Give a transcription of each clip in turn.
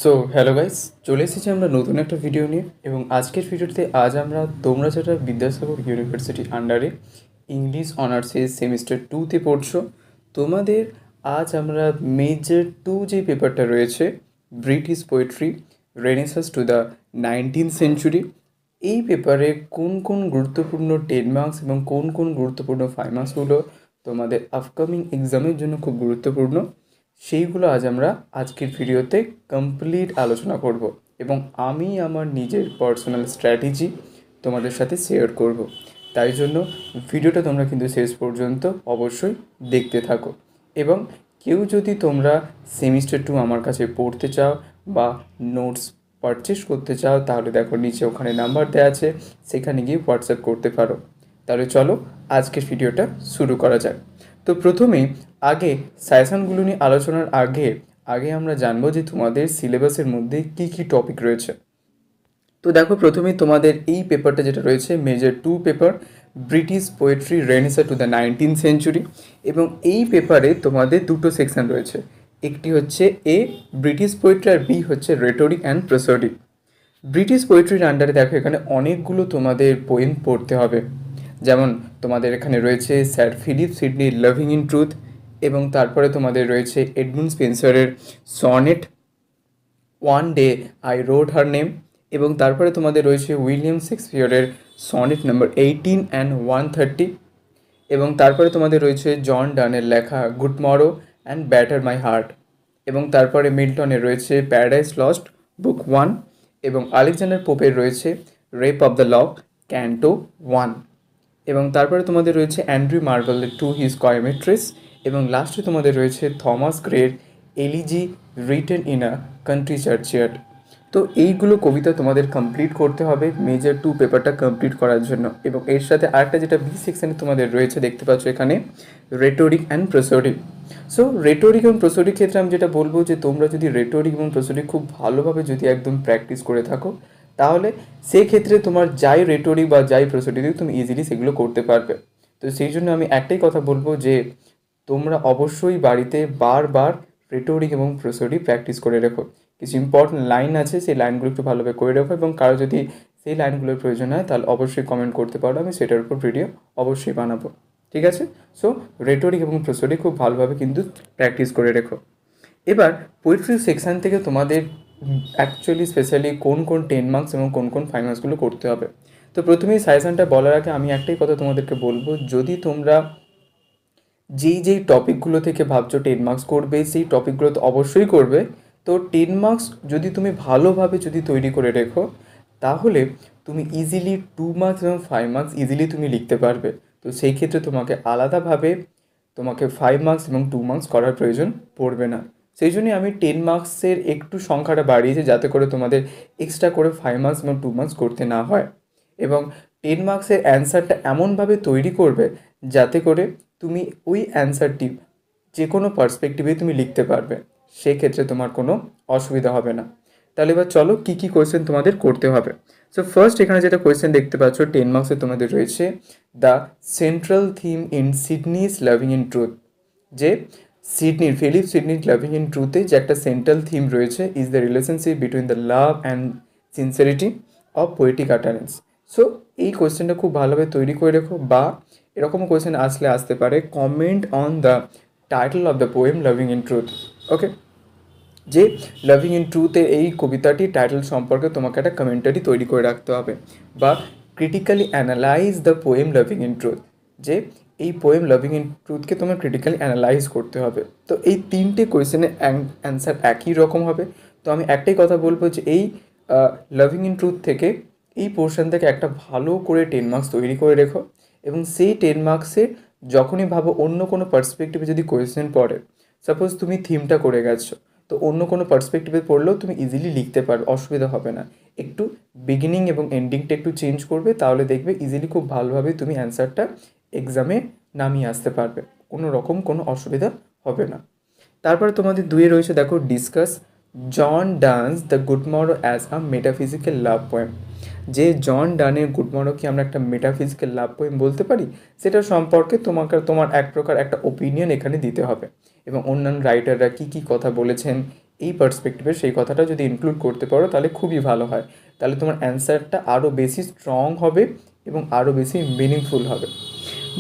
So hello guys, চলে এসেছি আমরা নতুন একটা ভিডিও নিয়ে। এবং আজকের ভিডিওতে আমরা তোমরা যেটা বিদ্যাসাগর ইউনিভার্সিটি আন্ডারে ইংলিশ অনার্সের সেমিস্টার টুতে পড়ছো, তোমাদের আজ আমরা মেজর টু যে পেপারটা রয়েছে, British poetry Renaissance two the 19th century, এই পেপারে কোন কোন গুরুত্বপূর্ণ 10 মার্কস এবং কোন কোন গুরুত্বপূর্ণ 5 মার্কসগুলো তোমাদের আপকামিং এক্সামের জন্য খুব গুরুত্বপূর্ণ, সেইগুলো আজ আমরা আজকের ভিডিওতে কমপ্লিট আলোচনা করব। এবং আমি আমার নিজের পার্সোনাল স্ট্র্যাটেজি তোমাদের সাথে শেয়ার করব। তাই জন্য ভিডিওটা তোমরা কিন্তু শেষ পর্যন্ত অবশ্যই দেখতে থাকো। এবং কেউ যদি তোমরা সেমিস্টার টু আমার কাছে পড়তে চাও বা নোটস পারচেস করতে চাও, তাহলে দেখো নিচে ওখানে নাম্বার দেওয়া আছে, সেখানে গিয়ে হোয়াটসঅ্যাপ করতে পারো। তাহলে চলো আজকের ভিডিওটা শুরু করা যাক। তো প্রথমেই আগে সাজেশনগুলো নিয়ে আলোচনার আগে আগে আমরা জানবো যে তোমাদের সিলেবাসের মধ্যে কী কী টপিক রয়েছে। তো দেখো, প্রথমেই তোমাদের এই পেপারটা যেটা রয়েছে major two paper, British poetry Renaissance to the 19th century. এবং এই পেপারে তোমাদের দুটো সেকশন রয়েছে, একটি হচ্ছে এ ব্রিটিশ পোয়েট্রি আর বি হচ্ছে রেটোরিক অ্যান্ড প্রসোডি। ব্রিটিশ পোয়েট্রির আন্ডারে দেখো এখানে অনেকগুলো তোমাদের পোয়েম পড়তে হবে। যেমন তোমাদের এখানে রয়েছে স্যার ফিলিপ সিডনির লাভিং ইন ট্রুথ, এবং তারপরে তোমাদের রয়েছে এডমুন্ড স্পেন্সারের sonnet one day I wrote her name, এবং তারপরে তোমাদের রয়েছে উইলিয়াম শেক্সপিয়রের সনেট নাম্বার 18 অ্যান্ড 130, এবং তারপরে তোমাদের রয়েছে জন ডানের লেখা good morrow and batter my heart, এবং তারপরে মিল্টনের রয়েছে প্যারাডাইস লস্ট বুক 1, এবং আলেকজান্ডার পোপের রয়েছে rape of the lock canto 1, এবং তারপরে তোমাদের রয়েছে অ্যান্ড্রু মার্ভেলের টু হিজ কয়েমেট্রিস, এবং লাস্টে তোমাদের রয়েছে থমাস গ্রের elegy written in a country churchyard. তো এইগুলো কবিতা তোমাদের কমপ্লিট করতে হবে মেজর টু পেপারটা কমপ্লিট করার জন্য। এবং এর সাথে আরেকটা যেটা বি সেকশানে তোমাদের রয়েছে, দেখতে পাচ্ছ এখানে রেটোরিক অ্যান্ড প্রসোডিক। সো রেটোরিক এবং প্রসোডিক ক্ষেত্রে আমি যেটা বলবো যে তোমরা যদি রেটোরিক এবং প্রসোডিক খুব ভালোভাবে যদি একদম প্র্যাকটিস করে থাকো, তাহলে সেই ক্ষেত্রে তোমার যাই রেটোরিক বা যাই প্রসোডিক তুমি ইজিলি সেগুলো করতে পারবে। তো সেই জন্য আমি একটাই কথা বলবো যে তোমরা অবশ্যই বাড়িতে বারবার রেটোরিক এবং প্রসোডিক প্র্যাকটিস করে রেখো। কিছু ইম্পর্টেন্ট লাইন আছে, সেই লাইনগুলো একটু ভালোভাবে করে রাখো, এবং কারো যদি সেই লাইনগুলোর প্রয়োজন হয় তাহলে অবশ্যই কমেন্ট করতে পারো, আমি সেটার উপর ভিডিও অবশ্যই বানাবো। ঠিক আছে? সো রেটোরিক এবং প্রসোডিক খুব ভালোভাবে কিন্তু প্র্যাকটিস করে রেখো। এবার পোয়েট্রি সেকশান থেকে তোমাদের অ্যাকচুয়ালি স্পেশালি কোন কোন 10 মার্কস এবং কোন কোন 5 মার্কসগুলো করতে হবে। তো প্রথমেই সাজেশনটা বলার আগে আমি একটাই কথা তোমাদেরকে বলবো, যদি তোমরা যেই টপিকগুলো থেকে ভাবছো 10 মার্কস করবে, সেই টপিকগুলো তো অবশ্যই করবে। তো 10 মার্কস যদি তুমি ভালোভাবে যদি তৈরি করে রেখো, তাহলে তুমি ইজিলি 2 মার্কস এবং 5 মার্কস ইজিলি তুমি লিখতে পারবে। তো সেই ক্ষেত্রে তোমাকে আলাদাভাবে তোমাকে 5 মার্কস এবং 2 মার্কস করার প্রয়োজন পড়বে না। সেই জন্যই আমি 10 মার্কসের একটু সংখ্যাটা বাড়িয়েছি, যাতে করে তোমাদের এক্সট্রা করে 5 মার্কস এবং 2 মার্কস করতে না হয়। এবং 10 মার্কসের অ্যান্সারটা এমনভাবে তৈরি করবে যাতে করে তুমি ওই অ্যান্সারটি যে কোনো পার্সপেক্টিভে তুমি লিখতে পারবে, সেক্ষেত্রে তোমার কোনো অসুবিধা হবে না। তাহলে এবার চলো কী কী কোয়েশ্চেন তোমাদের করতে হবে। সো ফার্স্ট এখানে যেটা কোয়েশ্চেন দেখতে পাচ্ছ 10 মার্কসে তোমাদের রয়েছে the central theme in Sidney's loving in truth. যে ফিলিপ সিডনির লাভিং ইন ট্রুথে যে একটা সেন্ট্রাল থিম রয়েছে is the relationship between the love and sincerity of poetic utterance. So এই কোয়েশ্চেনটা খুব ভালোভাবে তৈরি করে রেখো, বা এরকম কোয়েশ্চেন আসতে পারে comment on the title of the poem loving in truth. Okay, যে লাভিং ইন ট্রুথের এই কবিতাটি টাইটেল সম্পর্কে তোমাকে একটা কমেন্টারি তৈরি করে রাখতে হবে, বা critically analyse the poem loving in truth, যে এই পোয়েম লাভিং ইন ট্রুথকে তোমার ক্রিটিক্যালি অ্যানালাইজ করতে হবে। তো এই তিনটে কোয়েশ্চেনের অ্যান্সার একই রকম হবে। তো আমি একটাই কথা বলবো যে এই লাভিং ইন ট্রুথ থেকে, এই পোর্শন থেকে একটা ভালো করে 10 মার্কস তৈরি করে রেখো। এবং সেই 10 মার্কসে যখনই ভাবো অন্য কোনো পার্সপেক্টিভে যদি কোয়েশ্চেন পড়ে, সাপোজ তুমি থিমটা করে গেছো, তো অন্য কোনো পার্সপেক্টিভে পড়লেও তুমি ইজিলি লিখতে পারবে, অসুবিধা হবে না। একটু বিগিনিং এবং এন্ডিংটা একটু চেঞ্জ করবে, তাহলে দেখবে ইজিলি খুব ভালোভাবে তুমি অ্যান্সারটা এক্সামে নামিয়ে আসতে পারবে, কোনো রকম কোনো অসুবিধা হবে না। তারপরে তোমাদের দুয়ে রয়েছে দেখো discuss John Donne's the good morrow as a metaphysical love poem. যে জন ডানের গুড মরোকে আমরা একটা মেটাফিজিক্যাল লাভ পোয়েম বলতে পারি, সেটা সম্পর্কে তোমার এক প্রকার একটা ওপিনিয়ন এখানে দিতে হবে। এবং অন্যান্য রাইটাররা কী কী কথা বলেছেন এই পার্সপেক্টিভে সেই কথাটা যদি ইনক্লুড করতে পারো তাহলে খুবই ভালো হয়, তাহলে তোমার অ্যান্সারটা আরও বেশি স্ট্রং হবে এবং আরও বেশি মিনিংফুল হবে।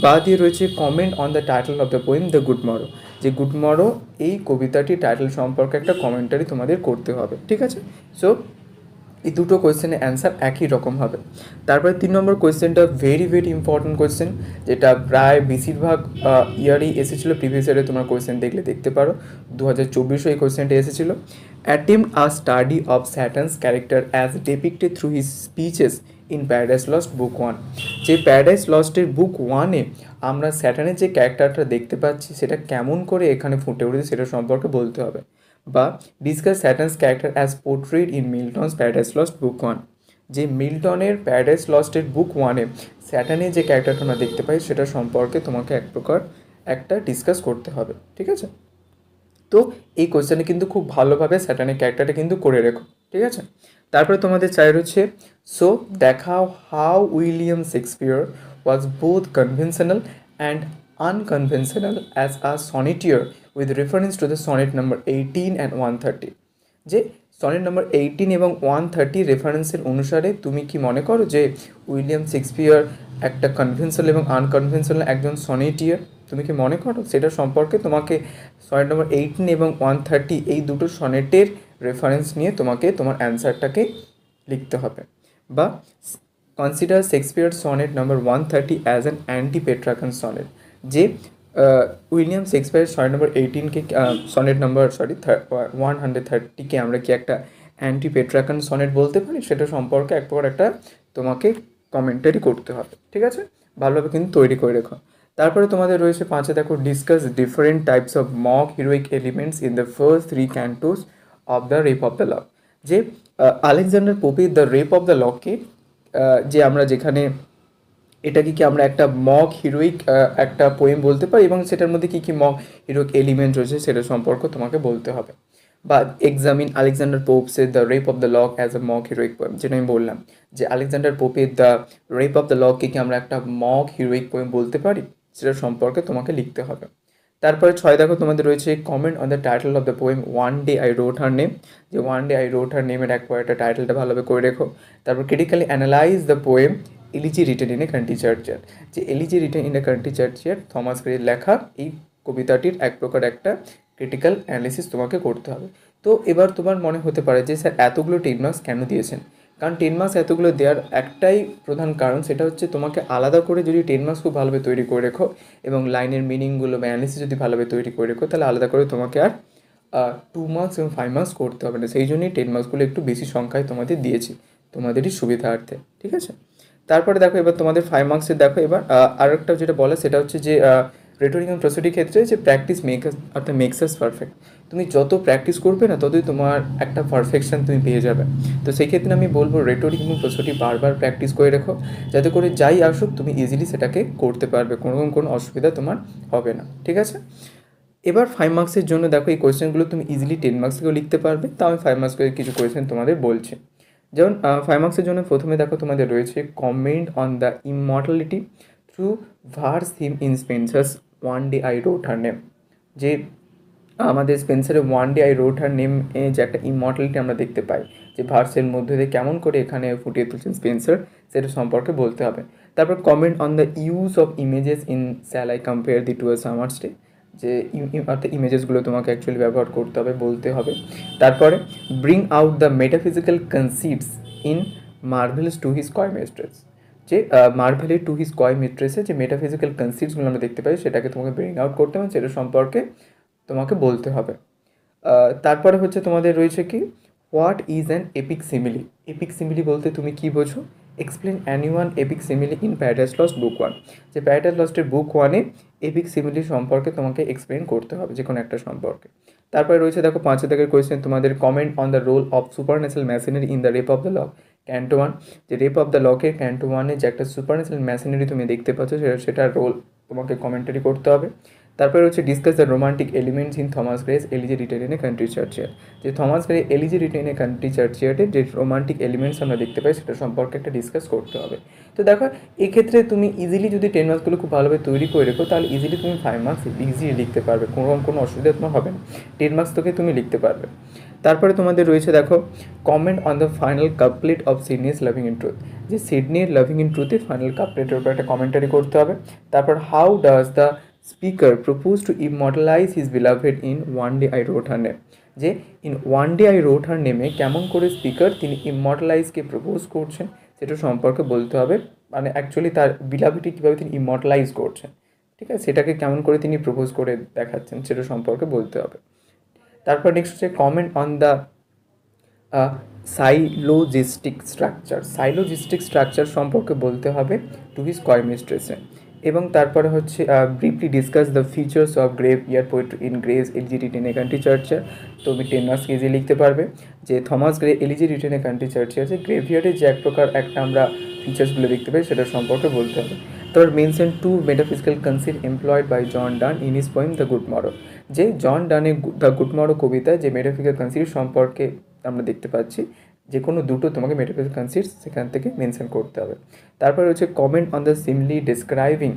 বা দিয়ে রয়েছে comment on the title of the poem the good morrow, যে গুড মরো এই কবিতাটির টাইটেল সম্পর্কে একটা কমেন্টারি তোমাদের করতে হবে, ঠিক আছে। সো এই দুটো কোয়েশ্চেনের অ্যান্সার একই রকম হবে। তারপরে 3 নম্বর কোয়েশ্চেনটা ভেরি ভেরি ইম্পর্টেন্ট কোয়েশ্চেন, যেটা প্রায় বেশিরভাগ ইয়ারই এসেছিলো, প্রিভিয়াস ইয়ারে তোমার কোয়েশ্চেন দেখলে দেখতে পারো, 2024 এই কোয়েশ্চেনটা এসেছিলো। Attempt a study of Satan's character as depicted through his speeches in Paradise Lost book 1। যে প্যারাডাইস লস্টের বুক 1-এ আমরা স্যাটার্নের যে ক্যারেক্টারটা দেখতে পাচ্ছি সেটা কেমন করে এখানে ফুটে উঠেছে সেটা সম্পর্কে বলতে হবে। বা discuss Satan's character as portrayed in Milton's Paradise Lost book 1। যে মিল্টনের প্যারাডাইস লস্টের বুক 1-এ স্যাটার্নের যে ক্যারেক্টারটা আমরা দেখতে পাই সেটা সম্পর্কে তোমাকে এক প্রকার একটা ডিসকাস করতে হবে, ঠিক আছে। তো এই কোয়েশ্চেনে কিন্তু খুব ভালোভাবে স্যাটার্নের ক্যারেক্টারটা কিন্তু করে রেখো, ঠিক আছে। তারপরে তোমাদের চাই রয়েছে সো দেখাও how William Shakespeare was both conventional and unconventional as a sonneteer with reference to the sonnet number 18 and 130। যে সনেট নাম্বার 18 এবং 130 রেফারেন্সের অনুসারে তুমি কি মনে করো যে উইলিয়াম শেক্সপিয়ার একটা কনভেনশনাল এবং আনকনভেনশনাল একজন সনেটিয়ার? তুমি কি মনে করো? সেটা সম্পর্কে তোমাকে সনেট নাম্বার 18 এবং 130 এই দুটো সনেটের রেফারেন্স নিয়ে তোমাকে তোমার অ্যান্সারটাকে লিখতে হবে। বা consider Shakespeare sonnet number 130 as an anti Petrarchan sonnet. যে উইলিয়াম শেক্সপিয়ার সনেট নাম্বার 18কে সনেট নাম্বার 130কে আমরা কি একটা অ্যান্টি পেট্রাকান সনেট বলতে পারি? সেটা সম্পর্কে এক প্রকার একটা তোমাকে কমেন্টারি করতে হবে, ঠিক আছে। ভালোভাবে কিন্তু তৈরি করে রেখো। তারপরে তোমাদের রয়েছে 5-এ দেখো discuss different types of mock heroic elements in the first 3 cantos of the rape of the lock. যে আলেকজান্ডার পোপের দ্য রেপ অফ দ্য লককে যে আমরা যেখানে এটাকে কি আমরা একটা মক হিরোইক একটা পোয়েম বলতে পারি এবং সেটার মধ্যে কী কী মক হিরোইক এলিমেন্ট রয়েছে সেটা সম্পর্কে তোমাকে বলতে হবে। বা এক্সামিন আলেকজান্ডার পোপসের the rape of the lock as a mock heroic poem, যেটা আমি বললাম যে আলেকজান্ডার পোপের দ্য রেপ অফ দ্য লককে কি আমরা একটা মক হিরোইক পোয়েম বলতে পারি, সেটা সম্পর্কে তোমাকে লিখতে হবে। তারপরে 6 দেখো তোমাদের রয়েছে comment on the title of the poem one day I wrote her name. যে one day I wrote her নেমের একটা টাইটেলটা ভালোভাবে করে রেখো। তারপর critically analyse the poem elegy written in a country churchyard. যে elegy written in a country churchyard Thomas গ্রের লেখা এই কবিতাটির এক প্রকার একটা ক্রিটিক্যাল অ্যানালিসিস তোমাকে করতে হবে। তো এবার তোমার মনে হতে পারে যে স্যার এতগুলো 10 মার্কস কেন দিয়েছেন? কারণ 10 মার্কস এতগুলো দেওয়ার একটাই প্রধান কারণ, সেটা হচ্ছে তোমাকে আলাদা করে যদি 10 মার্কস খুব ভালোভাবে তৈরি করে রেখো এবং লাইনের মিনিংগুলো বা অ্যানালিসিস যদি ভালোভাবে তৈরি করে রেখো তাহলে আলাদা করে তোমাকে আর 2 মার্কস এবং 5 মার্কস করতে হবে না। সেই জন্যই 10 মার্কসগুলো একটু বেশি সংখ্যায় তোমাদের দিয়েছি তোমাদেরই সুবিধার্থে, ঠিক আছে। তারপরে দেখো এবার তোমাদের 5 মার্কসের দেখো এবার আরেকটা যেটা বলে সেটা হচ্ছে যে রেটোরিক এবং প্রসোডির ক্ষেত্রে যে প্র্যাকটিস মেক্স আস পারফেক্ট। তুমি যত প্র্যাকটিস করবে না ততই তোমার একটা পারফেকশন তুমি পেয়ে যাবে। তো সেই ক্ষেত্রে আমি বলবো রেটোরিক এবং প্রসোডি বারবার প্র্যাকটিস করে রেখো, যাতে করে যাই আসুক তুমি ইজিলি সেটাকে করতে পারবে, কোনো অসুবিধা তোমার হবে না, ঠিক আছে। এবার 5 মার্কসের জন্য দেখো এই কোয়েশ্চেনগুলো তুমি ইজিলি 10 মার্কসকেও লিখতে পারবে। তাও আমি 5 মার্কসের কিছু কোয়েশ্চেন তোমাদের বলছি। যেমন 5 মার্কসের জন্য প্রথমে দেখো তোমাদের রয়েছে comment on the immortality through verse theme in Spenser's one day I wrote her name. যে আমাদের স্পেন্সারের one day I wrote her name এ যে একটা ইমর্টালিটি আমরা দেখতে পাই, যে ভার্সের মধ্যে দিয়ে কেমন করে এখানে ফুটিয়ে তুলছেন স্পেন্সার, সেটা সম্পর্কে বলতে হবে। তারপর comment on the use of images in shall I compare thee to a summer's day. যে অর্থাৎ ইমেজেসগুলো তোমাকে অ্যাকচুয়ালি ব্যবহার করতে হবে, বলতে হবে। তারপরে bring out the metaphysical conceits in Marvell's to his coy mistress. যে মার্ভেলের টু হিজ কয় মিস্ট্রেসে যে মেটাফিজিক্যাল কনসিপ্টসগুলো আমরা দেখতে পাই সেটাকে তোমাকে ব্রিং আউট করতে হবে, সেটা সম্পর্কে তোমাকে বলতে হবে। তারপরে হচ্ছে তোমাদের রয়েছে কি what is an epic simile. Epic simile বলতে তুমি কী বোঝো? Explain any one epic simile in Paradise Lost book 1। যে প্যারাডাইস লস্টের বুক 1-এ এপিক সিমিলি সম্পর্কে তোমাকে এক্সপ্লেন করতে হবে যে কোনো একটা সম্পর্কে। তারপরে রয়েছে দেখো 5 দাগের কোয়েশ্চেন তোমাদের comment on the role of supernatural machinery in the rape of the lock canto 1। যে রেপ অফ দ্য লকের ক্যান্টো 1-এ যে একটা সুপারন্যাচারাল মেশিনারি তুমি দেখতে পাচ্ছ সেটার রোল তোমাকে কমেন্টারি করতে হবে। তারপরে হচ্ছে discuss the romantic elements in Thomas Gray's elegy written in a country churchyard. যে Thomas Gray elegy written a country চার্চিয়ার্ডের যে রোমান্টিক এলিমেন্টস আমরা দেখতে পাই সেটা সম্পর্কে একটা ডিসকাস করতে হবে। তো দেখো এক্ষেত্রে তুমি ইজিলি যদি 10 মার্কসগুলো খুব ভালোভাবে তৈরি করে রেখো তাহলে ইজিলি তুমি 5 মার্কস ইজিলি লিখতে পারবে, কোনো অসুবিধা তোমার হবে না, 10 মার্কস তোকে তুমি লিখতে পারবে। তারপরে তোমাদের রয়েছে দেখো comment on the final couplet of Sidney's loving in truth, যে সিডনির লাভিং ইন ট্রুথে ফাইনাল কাপলেটের উপর একটা কমেন্টারি করতে হবে। তারপর how does the speaker propose to immortalise his beloved in one day I wrote her name, যে in one day I wrote her নেমে কেমন করে স্পিকার তিনি ইমর্টালাইজকে প্রপোজ করছেন সেটা সম্পর্কে বলতে হবে, মানে অ্যাকচুয়ালি তার বিলাভিটি কীভাবে তিনি ইমর্টালাইজ করছেন, ঠিক আছে, সেটাকে কেমন করে তিনি প্রপোজ করে দেখাচ্ছেন সেটা সম্পর্কে বলতে হবে। তারপর নেক্সট হচ্ছে comment on the syllogistic structure, syllogistic structure সম্পর্কে বলতে হবে টু হিজ কয় মিস্ট্রেসে। এবং তারপরে হচ্ছে briefly discuss the features of graveyard poetry in Gray's elegy written a country churchyard. তুমি 10 মার্কস কেজি লিখতে পারবে যে Thomas Gray elegy written a country চার্চে আছে গ্রেভিয়ার্ডে যে এক প্রকার একটা আমরা ফিচার্সগুলো দেখতে পাই সেটা সম্পর্কে বলতে হবে। তারপর mention two metaphysical concept employed by John Donne in his poem the good morrow, যে জন ডানের দ্য গুড মরো কবিতায় যে মেটাফিজিক্যাল কনসেপ্ট সম্পর্কে আমরা দেখতে পাচ্ছি, যে কোনো দুটো তোমাকে মেটাফিজিক্যাল কনসেপ্ট সেখান থেকে মেনশন করতে হবে। তারপর হচ্ছে comment on the simile describing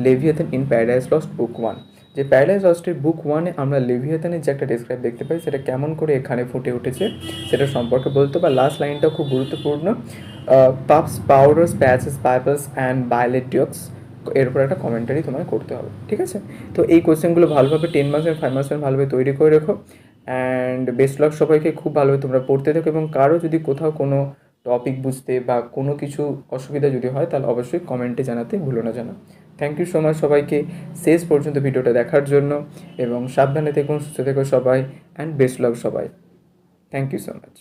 Leviathan in Paradise Lost book 1, যে প্যারাডাইস লস্টের বুক 1-এ আমরা লেভিয়াথানের যে একটা ডিসক্রাইব দেখতে পাই সেটা কেমন করে এখানে ফুটে উঠেছে সেটা সম্পর্কে বলতে, বা লাস্ট লাইনটা খুব গুরুত্বপূর্ণ, পাপস পাউডার্স প্যাচেস পাইপাস অ্যান্ড ভায়োলেট ডিউক্স, এর উপর একটা কমেন্টারি তোমায় করতে হবে, ঠিক আছে। তো এই কোয়েশ্চেনগুলো ভালোভাবে 10 মার্কস 5 মার্কস ভালোভাবে তৈরি করে রেখো, অ্যান্ড বেস্ট লাক সবাইকে, খুব ভালোভাবে তোমরা পড়তে থাকো, এবং কারো যদি কোথাও কোনো টপিক বুঝতে বা কোনো কিছু অসুবিধা যদি হয় তাহলে অবশ্যই কমেন্টে জানাতে ভুলো না জানো। থ্যাংক ইউ সো মাচ সবাইকে শেষ পর্যন্ত ভিডিওটা দেখার জন্য, এবং সাবধানে থেকো, সুস্থ থেকো সবাই, অ্যান্ড বেস্ট লাক সবাই। Thank you so much.